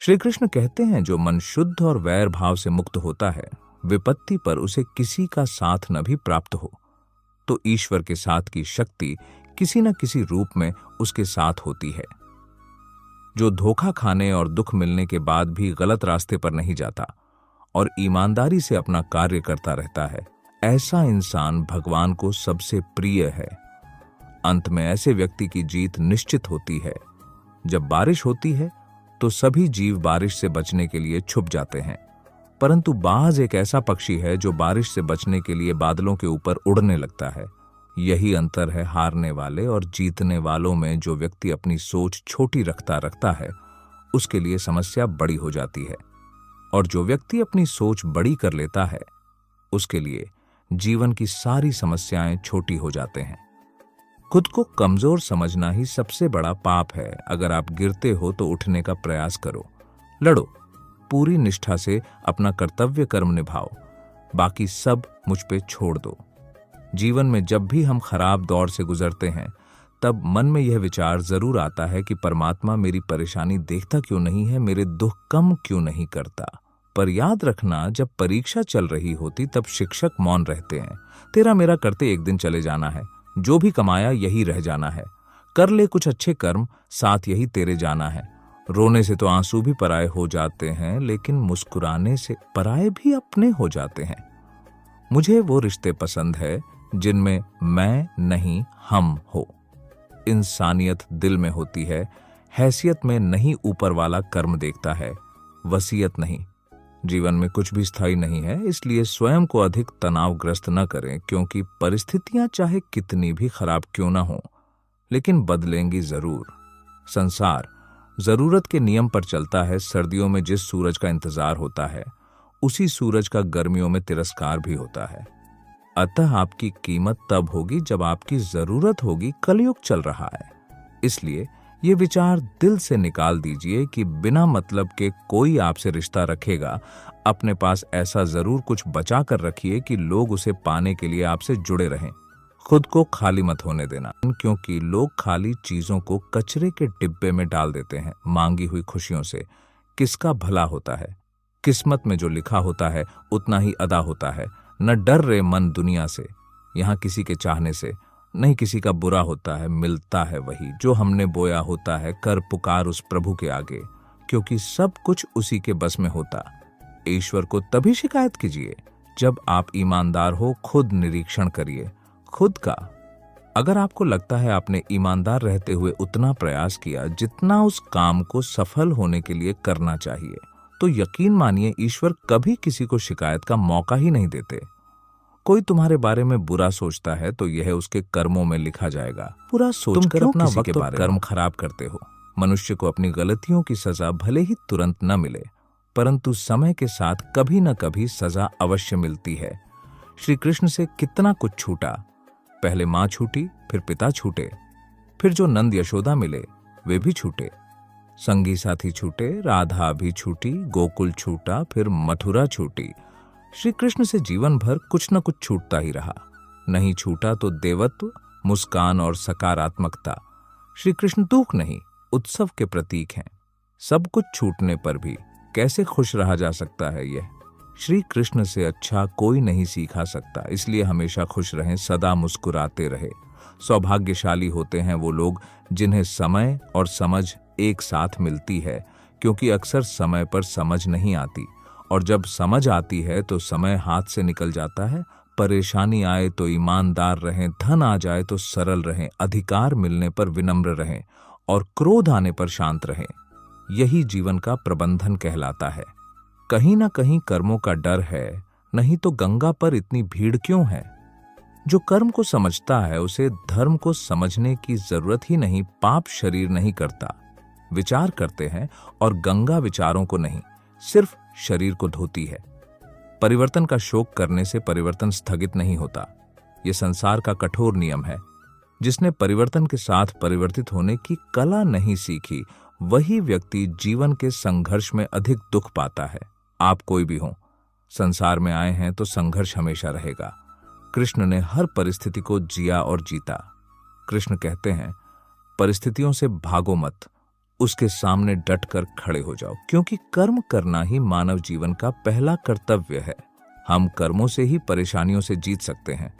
श्री कृष्ण कहते हैं, जो मन शुद्ध और वैर भाव से मुक्त होता है, विपत्ति पर उसे किसी का साथ न भी प्राप्त हो तो ईश्वर के साथ की शक्ति किसी न किसी रूप में उसके साथ होती है। जो धोखा खाने और दुख मिलने के बाद भी गलत रास्ते पर नहीं जाता और ईमानदारी से अपना कार्य करता रहता है, ऐसा इंसान भगवान को सबसे प्रिय है। अंत में ऐसे व्यक्ति की जीत निश्चित होती है। जब बारिश होती है तो सभी जीव बारिश से बचने के लिए छुप जाते हैं, परंतु बाज एक ऐसा पक्षी है जो बारिश से बचने के लिए बादलों के ऊपर उड़ने लगता है। यही अंतर है हारने वाले और जीतने वालों में। जो व्यक्ति अपनी सोच छोटी रखता है, उसके लिए समस्या बड़ी हो जाती है, और जो व्यक्ति अपनी सोच बड़ी कर लेता है, उसके लिए जीवन की सारी समस्याएं छोटी हो जाते हैं। खुद को कमजोर समझना ही सबसे बड़ा पाप है। अगर आप गिरते हो तो उठने का प्रयास करो, लड़ो, पूरी निष्ठा से अपना कर्तव्य कर्म निभाओ, बाकी सब मुझ पे छोड़ दो। जीवन में जब भी हम खराब दौर से गुजरते हैं, तब मन में यह विचार जरूर आता है कि परमात्मा मेरी परेशानी देखता क्यों नहीं है, मेरे दुख कम क्यों नहीं करता। पर याद रखना, जब परीक्षा चल रही होती तब शिक्षक मौन रहते हैं। तेरा मेरा करते एक दिन चले जाना है, जो भी कमाया यही रह जाना है। कर ले कुछ अच्छे कर्म, साथ यही तेरे जाना है। रोने से तो आंसू भी पराये हो जाते हैं, लेकिन मुस्कुराने से पराये भी अपने हो जाते हैं। मुझे वो रिश्ते पसंद है जिनमें मैं नहीं हम हो। इंसानियत दिल में होती है, हैसियत में नहीं ऊपर वाला कर्म देखता है, वसीयत नहीं। जीवन में कुछ भी स्थायी नहीं है, इसलिए स्वयं को अधिक तनावग्रस्त न करें, क्योंकि परिस्थितियां चाहे कितनी भी खराब क्यों ना हो, लेकिन बदलेंगी जरूर। संसार जरूरत के नियम पर चलता है। सर्दियों में जिस सूरज का इंतजार होता है, उसी सूरज का गर्मियों में तिरस्कार भी होता है। अतः आपकी कीमत तब होगी जब आपकी जरूरत होगी। कलयुग चल रहा है, इसलिए ये विचार दिल से निकाल दीजिए कि बिना मतलब के कोई आपसे रिश्ता रखेगा। अपने पास ऐसा जरूर कुछ बचा कर रखिए कि लोग उसे पाने के लिए आपसे जुड़े रहें। खुद को खाली मत होने देना, क्योंकि लोग खाली चीजों को कचरे के डिब्बे में डाल देते हैं। मांगी हुई खुशियों से किसका भला होता है? किस्मत में जो लिखा होता है उतना ही अदा होता है। न डर रे मन दुनिया से, यहाँ किसी के चाहने से नहीं किसी का बुरा होता है। मिलता है वही जो हमने बोया होता है। कर पुकार उस प्रभु के आगे, क्योंकि सब कुछ उसी के बस में होता। ईश्वर को तभी शिकायत कीजिए जब आप ईमानदार हो। खुद निरीक्षण करिए खुद का। अगर आपको लगता है आपने ईमानदार रहते हुए उतना प्रयास किया जितना उस काम को सफल होने के लिए करना चाहिए, तो यकीन मानिए ईश्वर कभी किसी को शिकायत का मौका ही नहीं देते। कोई तुम्हारे बारे में बुरा सोचता है तो यह उसके कर्मों में लिखा जाएगा। बुरा सोचकर अपना वक्त और कर्म खराब करते हो। मनुष्य को अपनी गलतियों की सजा भले ही तुरंत न मिले, परंतु समय के साथ कभी न कभी सजा अवश्य मिलती है। श्री कृष्ण से कितना कुछ छूटा। पहले मां छूटी, फिर पिता छूटे, फिर जो नंद यशोदा मिले वे भी छूटे, संगी साथी छूटे, राधा भी छूटी, गोकुल छूटा, फिर मथुरा छूटी। श्री कृष्ण से जीवन भर कुछ न कुछ छूटता ही रहा। नहीं छूटा तो देवत्व, मुस्कान और सकारात्मकता। श्री कृष्ण दुख नहीं, उत्सव के प्रतीक हैं। सब कुछ छूटने पर भी कैसे खुश रहा जा सकता है? यह श्री कृष्ण से अच्छा कोई नहीं सीखा सकता। इसलिए हमेशा खुश रहें, सदा मुस्कुराते रहे। सौभाग्यशाली होते हैं वो लोग जिन्हें समय और समझ एक साथ मिलती है, क्योंकि अक्सर समय पर समझ नहीं आती, और जब समझ आती है तो समय हाथ से निकल जाता है। परेशानी आए तो ईमानदार रहें, धन आ जाए तो सरल रहें, अधिकार मिलने पर विनम्र रहें और क्रोध आने पर शांत रहें। यही जीवन का प्रबंधन कहलाता है। कहीं ना कहीं कर्मों का डर है, नहीं तो गंगा पर इतनी भीड़ क्यों है? जो कर्म को समझता है उसे धर्म को समझने की जरूरत ही नहीं। पाप शरीर नहीं करता, विचार करते हैं, और गंगा विचारों को नहीं, सिर्फ शरीर को धोती है। परिवर्तन का शोक करने से परिवर्तन स्थगित नहीं होता। यह संसार का कठोर नियम है। जिसने परिवर्तन के साथ परिवर्तित होने की कला नहीं सीखी, वही व्यक्ति जीवन के संघर्ष में अधिक दुख पाता है। आप कोई भी हो, संसार में आए हैं तो संघर्ष हमेशा रहेगा। कृष्ण ने हर परिस्थिति को जिया और जीता। कृष्ण कहते हैं, परिस्थितियों से भागो मत, उसके सामने डटकर खड़े हो जाओ, क्योंकि कर्म करना ही मानव जीवन का पहला कर्तव्य है। हम कर्मों से ही परेशानियों से जीत सकते हैं।